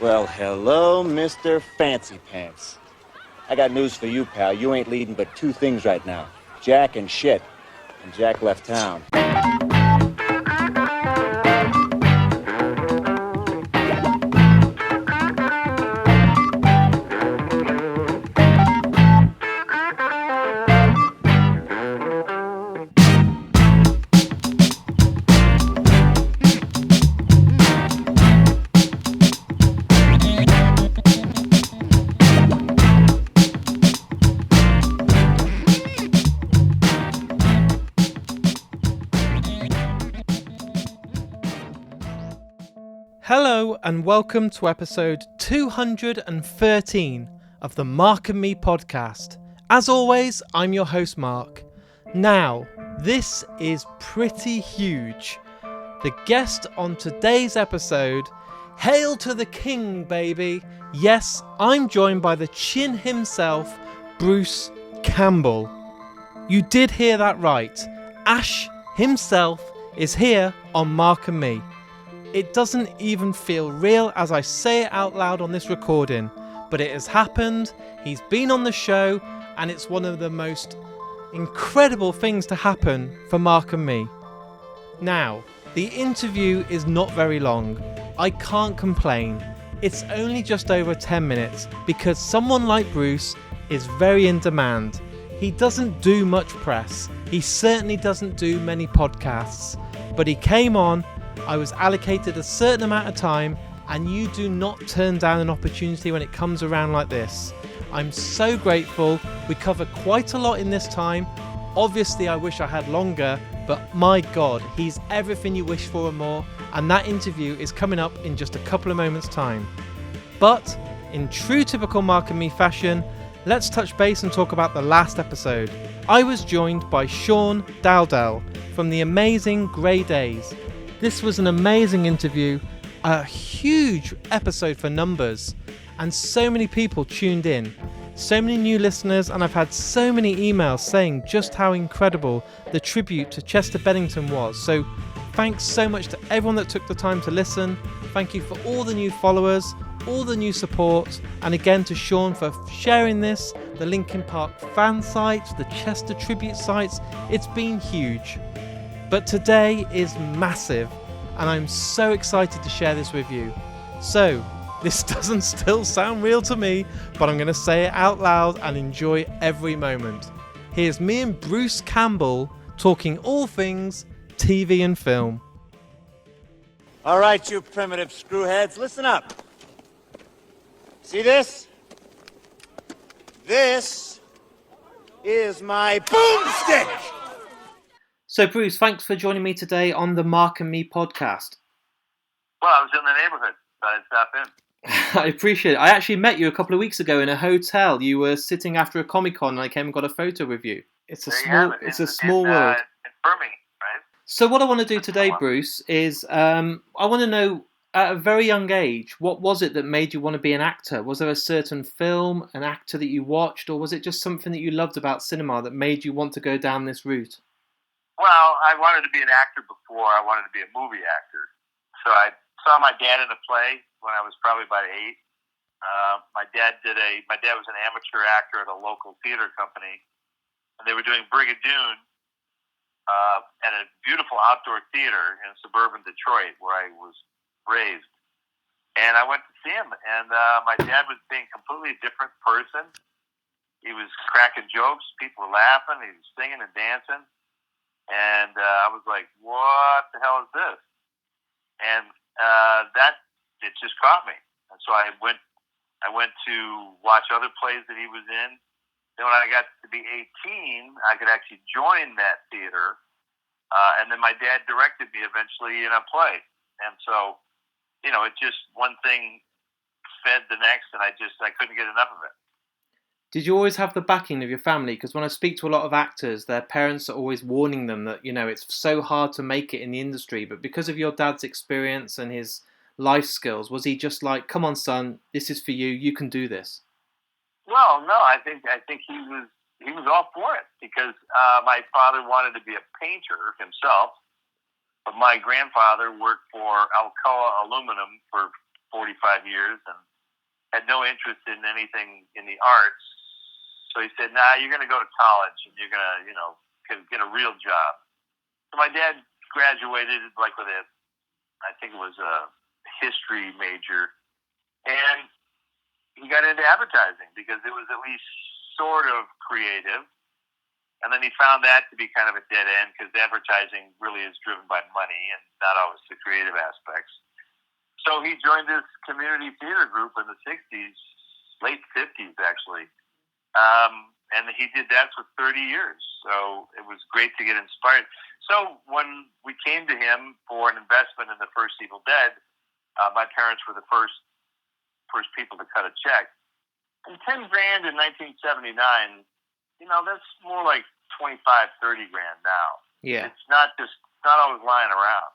Well, hello, Mr. Fancy Pants. I got news for you, pal. You ain't leading but two things right now. Jack and shit. And Jack left town. Hello and welcome to episode 213 of the Mark and Me podcast. As always, I'm your host Mark. Now, this is pretty huge. The guest on today's episode, hail to the king, baby. Yes, I'm joined by the chin himself, Bruce Campbell. You did hear that right. Ash himself is here on Mark and Me. It doesn't even feel real as I say it out loud on this recording, but it has happened, he's been on the show, and it's one of the most incredible things to happen for Mark and me. Now, the interview is not very long. I can't complain. It's only just over 10 minutes because someone like Bruce is very in demand. He doesn't do much press. He certainly doesn't do many podcasts, but he came on. I was allocated a certain amount of time, and you do not turn down an opportunity when it comes around like this. I'm so grateful. We cover quite a lot in this time. Obviously, I wish I had longer, but my God, he's everything you wish for and more, and that interview is coming up in just a couple of moments' time. But in true typical Mark and Me fashion, let's touch base and talk about the last episode. I was joined by Sean Dowdell from the amazing Grey Days. This was an amazing interview, a huge episode for numbers, and so many people tuned in, so many new listeners, and I've had so many emails saying just how incredible the tribute to Chester Bennington was. So thanks so much to everyone that took the time to listen. Thank you for all the new followers, all the new support, and again to Sean for sharing this, the Linkin Park fan sites, the Chester tribute sites. It's been huge. But today is massive, and I'm so excited to share this with you. So, this doesn't still sound real to me, but I'm going to say it out loud and enjoy every moment. Here's me and Bruce Campbell talking all things TV and film. All right, you primitive screwheads, listen up. See this? This is my boomstick! So Bruce, thanks for joining me today on the Mark and Me podcast. Well, I was in the neighborhood, so I stopped in. I appreciate it. I actually met you a couple of weeks ago in a hotel. You were sitting after a Comic-Con and I came and got a photo with you. It's a small world. In Birmingham, right? So what I want to do today, Bruce, is I want to know at a very young age, what was it that made you want to be an actor? Was there a certain film, an actor that you watched, or was it just something that you loved about cinema that made you want to go down this route? Well, I wanted to be an actor before I wanted to be a movie actor. So I saw my dad in a play when I was probably about 8. My dad was an amateur actor at a local theater company, and they were doing Brigadoon at a beautiful outdoor theater in suburban Detroit where I was raised. And I went to see him, and my dad was being a completely different person. He was cracking jokes, people were laughing, he was singing and dancing. And I was like, what the hell is this? And it just caught me. And so I went to watch other plays that he was in. Then when I got to be 18, I could actually join that theater. And then my dad directed me eventually in a play. And so, it just one thing fed the next, and I couldn't get enough of it. Did you always have the backing of your family? Because when I speak to a lot of actors, their parents are always warning them that, it's so hard to make it in the industry. But because of your dad's experience and his life skills, was he just like, come on, son, this is for you. You can do this? Well, no, I think he was all for it because my father wanted to be a painter himself. But my grandfather worked for Alcoa Aluminum for 45 years and had no interest in anything in the arts. So he said, "Nah, you're going to go to college and you're going to, get a real job." So my dad graduated like with I think it was a history major, and he got into advertising because it was at least sort of creative. And then he found that to be kind of a dead end because advertising really is driven by money and not always the creative aspects. So he joined this community theater group in the 60s, late 50s actually. And he did that for 30 years. So it was great to get inspired. So when we came to him for an investment in the first Evil Dead, my parents were the first people to cut a check. And $10,000 in 1979, that's more like 25, 30 grand now. Yeah. It's not always lying around,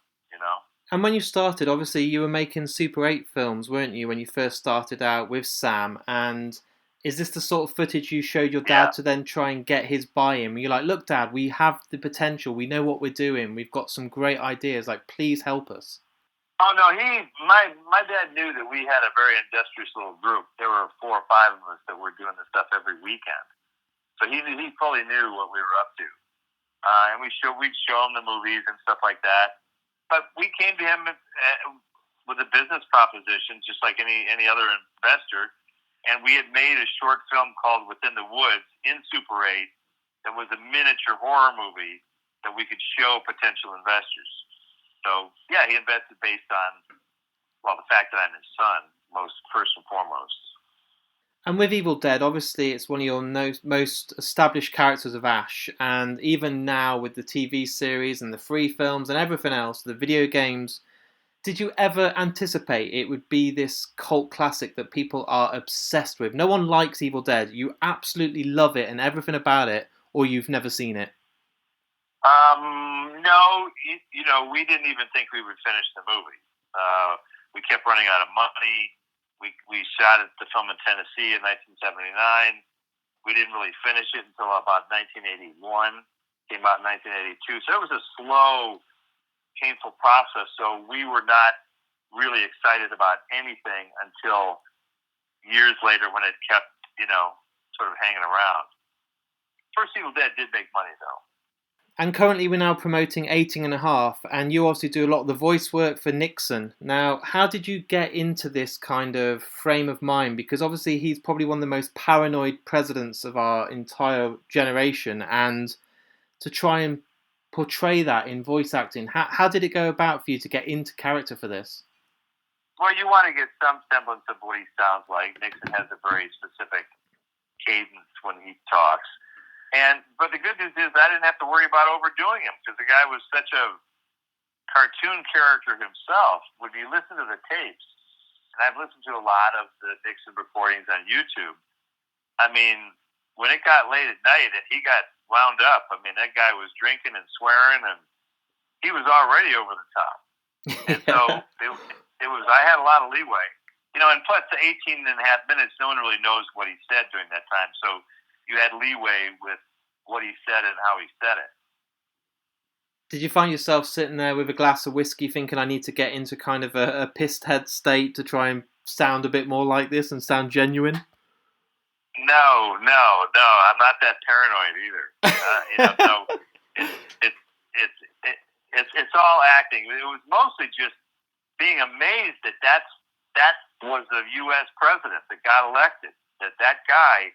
And when you started, obviously you were making Super 8 films, weren't you, when you first started out with Sam? And is this the sort of footage you showed your dad to then try and get his buy-in? You're like, "Look, Dad, we have the potential. We know what we're doing. We've got some great ideas. Like, please help us." Oh no, my dad knew that we had a very industrious little group. There were 4 or 5 of us that were doing this stuff every weekend. So he fully knew what we were up to. And we'd show him the movies and stuff like that. But we came to him with a business proposition, just like any other investor. And we had made a short film called Within the Woods in Super 8 that was a miniature horror movie that we could show potential investors. So, yeah, he invested based on, the fact that I'm his son, first and foremost. And with Evil Dead, obviously, it's one of your most established characters of Ash. And even now with the TV series and the free films and everything else, the video games, did you ever anticipate it would be this cult classic that people are obsessed with? No one likes Evil Dead. You absolutely love it and everything about it, or you've never seen it? No, we didn't even think we would finish the movie. We kept running out of money. We shot the film in Tennessee in 1979. We didn't really finish it until about 1981. Came out in 1982. So it was a slow, painful process. So we were not really excited about anything until years later when it kept, sort of hanging around. First Evil Dead did make money, though. And currently we're now promoting 18½, and you obviously do a lot of the voice work for Nixon. Now, how did you get into this kind of frame of mind? Because obviously he's probably one of the most paranoid presidents of our entire generation, and to try and portray that in voice acting, how did it go about for you to get into character for this? Well, you want to get some semblance of what he sounds like. Nixon has a very specific cadence when he talks. But the good news is I didn't have to worry about overdoing him because the guy was such a cartoon character himself. When you listen to the tapes, and I've listened to a lot of the Nixon recordings on YouTube, I mean, when it got late at night and he got wound up, I mean, that guy was drinking and swearing, and he was already over the top. And so I had a lot of leeway. And plus the 18 and a half minutes, no one really knows what he said during that time. So you had leeway with what he said and how he said it. Did you find yourself sitting there with a glass of whiskey thinking, I need to get into kind of a pissed head state to try and sound a bit more like this and sound genuine? No, I'm not that paranoid either. So it's all acting. It was mostly just being amazed that was the U.S. president that got elected. That guy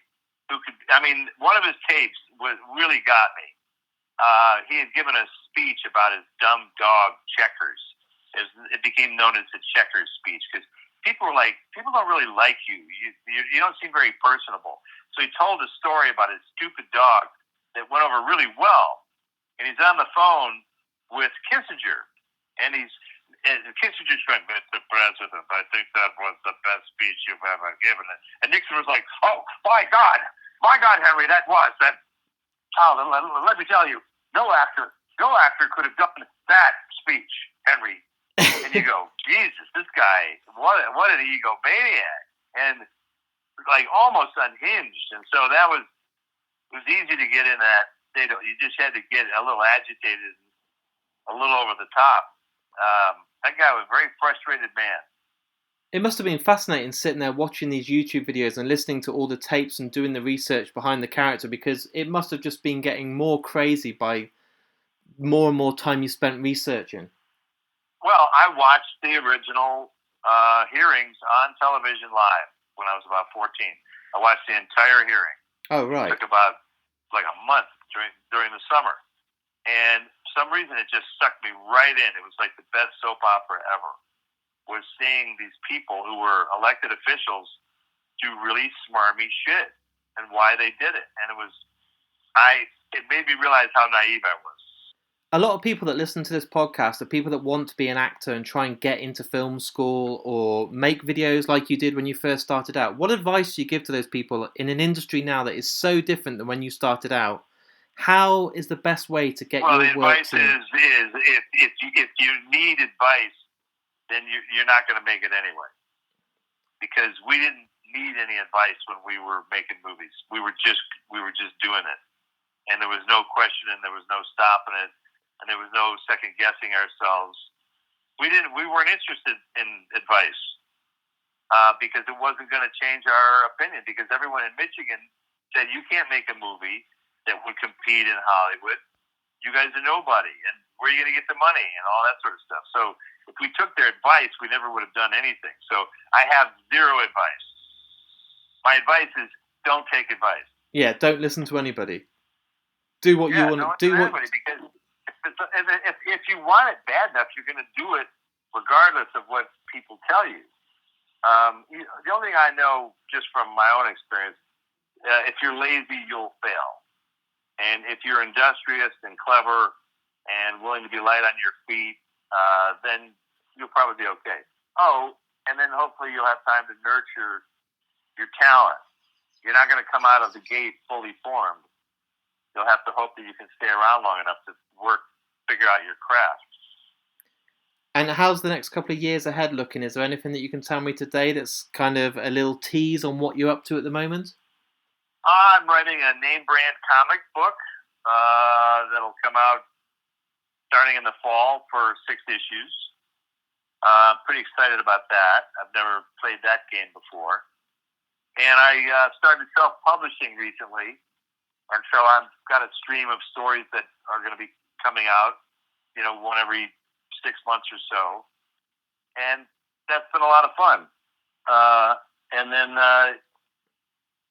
who could, one of his tapes really got me. He had given a speech about his dumb dog Checkers. It became known as the Checkers speech because people were like, people don't really like you. You don't seem very personable. So he told a story about his stupid dog that went over really well. And he's on the phone with Kissinger. And Kissinger's going, "Mr. President, I think that was the best speech you've ever given." And Nixon was like, "Oh, my God, Henry, that was that." Oh, let me tell you, no actor could have done that speech, Henry. And you go, Jesus, this guy, what an egomaniac, and like almost unhinged. And so it was easy to get in that state. You just had to get a little agitated, a little over the top. That guy was a very frustrated man. It must have been fascinating sitting there watching these YouTube videos and listening to all the tapes and doing the research behind the character, because it must have just been getting more crazy by more and more time you spent researching. Well, I watched the original hearings on television live when I was about 14. I watched the entire hearing. Oh, right. It took about like a month during the summer. And for some reason, it just sucked me right in. It was like the best soap opera ever, was seeing these people who were elected officials do really smarmy shit and why they did it. And it made me realize how naive I was. A lot of people that listen to this podcast are people that want to be an actor and try and get into film school or make videos like you did when you first started out. What advice do you give to those people in an industry now that is so different than when you started out? How is the best way to get your work seen? Well, the advice is if you need advice, then you're not going to make it anyway. Because we didn't need any advice when we were making movies. We were just doing it. And there was no questioning, there was no stopping it. And there was no second guessing ourselves. We weren't interested in advice because it wasn't going to change our opinion. Because everyone in Michigan said you can't make a movie that would compete in Hollywood. You guys are nobody, and where are you going to get the money and all that sort of stuff? So if we took their advice, we never would have done anything. So I have zero advice. My advice is don't take advice. Yeah, don't listen to anybody. Do what you want to do. Because if you want it bad enough, you're going to do it regardless of what people tell you. The only thing I know just from my own experience, if you're lazy, you'll fail. And if you're industrious and clever and willing to be light on your feet, then you'll probably be okay. Oh, and then hopefully you'll have time to nurture your talent. You're not going to come out of the gate fully formed. You'll have to hope that you can stay around long enough to figure out your craft. And how's the next couple of years ahead looking? Is there anything that you can tell me today that's kind of a little tease on what you're up to at the moment? I'm writing a name brand comic book that'll come out starting in the fall for 6 issues. Pretty excited about that. I've never played that game before. And I started self-publishing recently. And so I've got a stream of stories that are going to be coming out, one every 6 months or so. And that's been a lot of fun. And then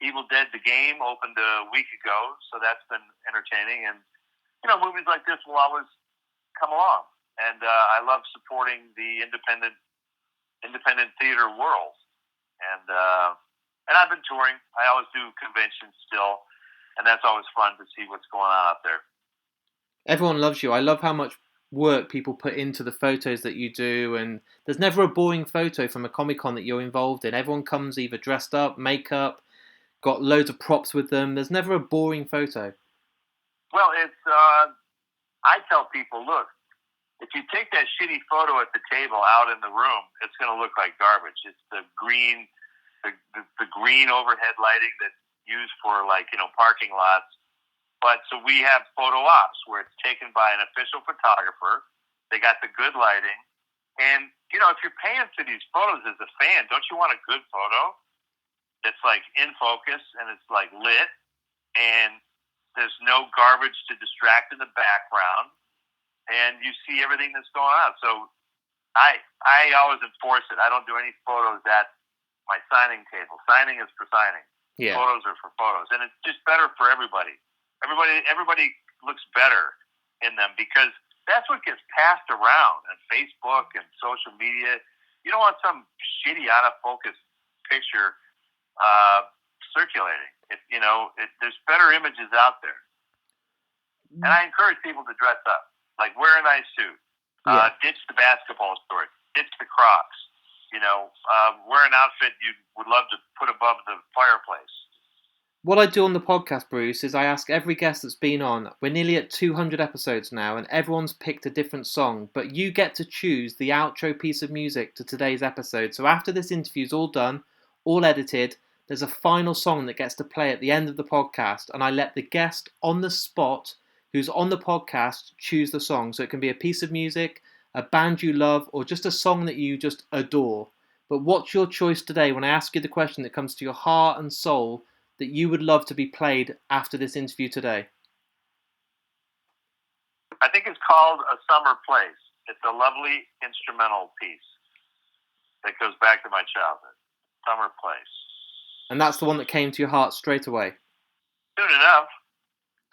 Evil Dead the Game opened a week ago, so that's been entertaining. And, movies like this will always come along. And I love supporting the independent theater world. And I've been touring. I always do conventions still. And that's always fun to see what's going on out there. Everyone loves you. I love how much work people put into the photos that you do, and there's never a boring photo from a Comic-Con that you're involved in. Everyone comes either dressed up, makeup, got loads of props with them. There's never a boring photo. Well, it's I tell people, look, if you take that shitty photo at the table out in the room, it's going to look like garbage. It's the green overhead lighting that's used for parking lots. But so we have photo ops where it's taken by an official photographer. They got the good lighting. And, if you're paying for these photos as a fan, don't you want a good photo that's in focus and it's lit and there's no garbage to distract in the background and you see everything that's going on. So I always enforce it. I don't do any photos at my signing table. Signing is for signing. Yeah. Photos are for photos, and it's just better for everybody. Everybody looks better in them because that's what gets passed around on Facebook and social media. You don't want some shitty out of focus picture circulating. There's better images out there, and I encourage people to dress up, wear a nice suit, ditch the basketball story, ditch the Crocs. Wear an outfit you would love to put above the fireplace. What I do on the podcast, Bruce, is I ask every guest that's been on. We're nearly at 200 episodes now, and everyone's picked a different song, but you get to choose the outro piece of music to today's episode. So after this interview's all done, all edited, there's a final song that gets to play at the end of the podcast, and I let the guest on the spot who's on the podcast choose the song. So it can be a piece of music, a band you love, or just a song that you just adore. but what's your choice today when I ask you the question that comes to your heart and soul that you would love to be played after this interview today? I think it's called A Summer Place. It's a lovely instrumental piece that goes back to my childhood. Summer Place. And that's the one that came to your heart straight away? Soon enough.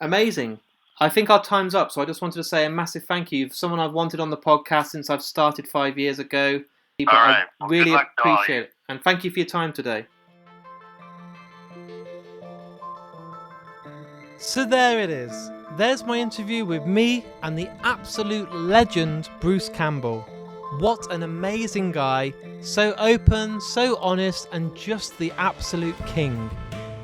Amazing. I think our time's up, so I just wanted to say a massive thank you. Someone I've wanted on the podcast since I've started 5 years ago. All right. I really good luck to all appreciate you. it. And thank you for your time today. So there it is. There's my interview with me and the absolute legend Bruce Campbell. What an amazing guy. So open, so honest, and just the absolute king.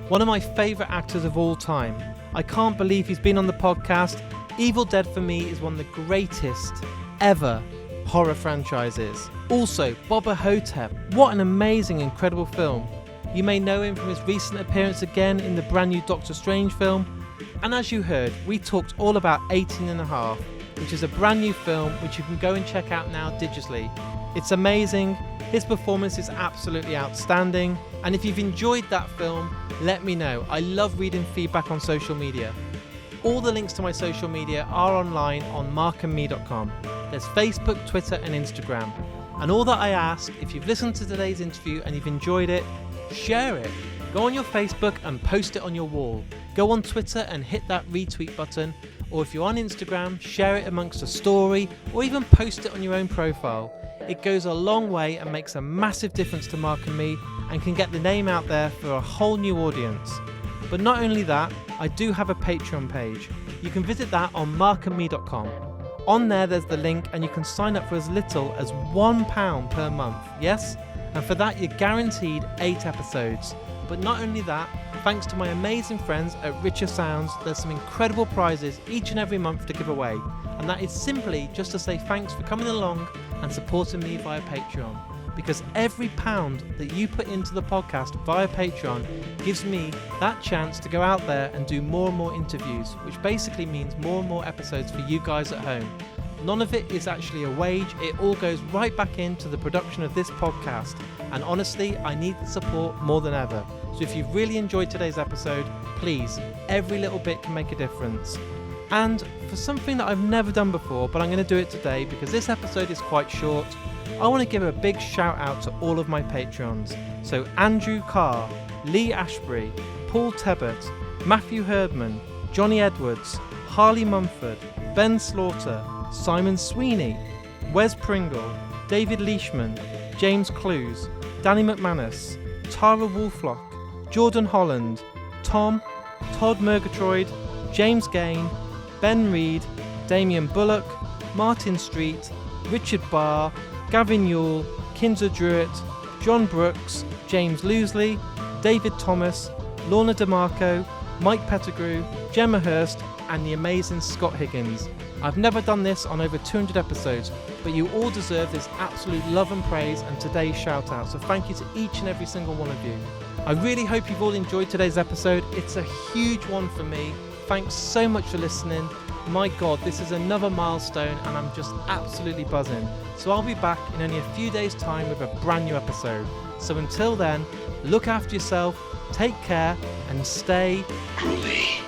One of my favourite actors of all time. I can't believe he's been on the podcast. Evil Dead for me is one of the greatest ever horror franchises. Also, Bubba Ho-Tep. What an amazing, incredible film. You may know him from his recent appearance again in the brand new Doctor Strange film. And as you heard, we talked all about 18½, which is a brand new film which you can go and check out now digitally. It's amazing. His performance is absolutely outstanding. And if you've enjoyed that film, let me know. I love reading feedback on social media. All the links to my social media are online on markandme.com. There's Facebook, Twitter and Instagram. And all that I ask, if you've listened to today's interview and you've enjoyed it, share it. Go on your Facebook and post it on your wall. Go on Twitter and hit that retweet button. Or if you're on Instagram, share it amongst a story or even post it on your own profile. It goes a long way and makes a massive difference to Mark and Me and can get the name out there for a whole new audience. But not only that, I do have a Patreon page. You can visit that on markandme.com. On there there's the link and you can sign up for as little as £1 per month, yes? And for that you're guaranteed 8 episodes. But not only that, thanks to my amazing friends at Richer Sounds, there's some incredible prizes each and every month to give away. And that is simply just to say thanks for coming along and supporting me via Patreon. Because every pound that you put into the podcast via Patreon gives me that chance to go out there and do more and more interviews, which basically means more and more episodes for you guys at home. None of it is actually a wage, it all goes right back into the production of this podcast. And honestly, I need the support more than ever. So if you've really enjoyed today's episode, please, every little bit can make a difference. And for something that I've never done before, but I'm going to do it today because this episode is quite short, I want to give a big shout out to all of my Patreons. So Andrew Carr, Lee Ashbury, Paul Tebbett, Matthew Herdman, Johnny Edwards, Harley Mumford, Ben Slaughter, Simon Sweeney, Wes Pringle, David Leishman, James Clues, Danny McManus, Tara Woolflock, Jordan Holland, Tom, Todd Murgatroyd, James Gain, Ben Reed, Damian Bullock, Martin Street, Richard Barr, Gavin Yule, Kinzer Druitt, John Brooks, James Loosley, David Thomas, Lorna DeMarco, Mike Pettigrew, Gemma Hurst, and the amazing Scott Higgins. I've never done this on over 200 episodes, but you all deserve this absolute love and praise and today's shout out, so thank you to each and every single one of you. I really hope you've all enjoyed today's episode. It's a huge one for me. Thanks so much for listening. My God, this is another milestone and I'm just absolutely buzzing. So I'll be back in only a few days' time with a brand new episode. So until then, look after yourself, take care, and stay groovy.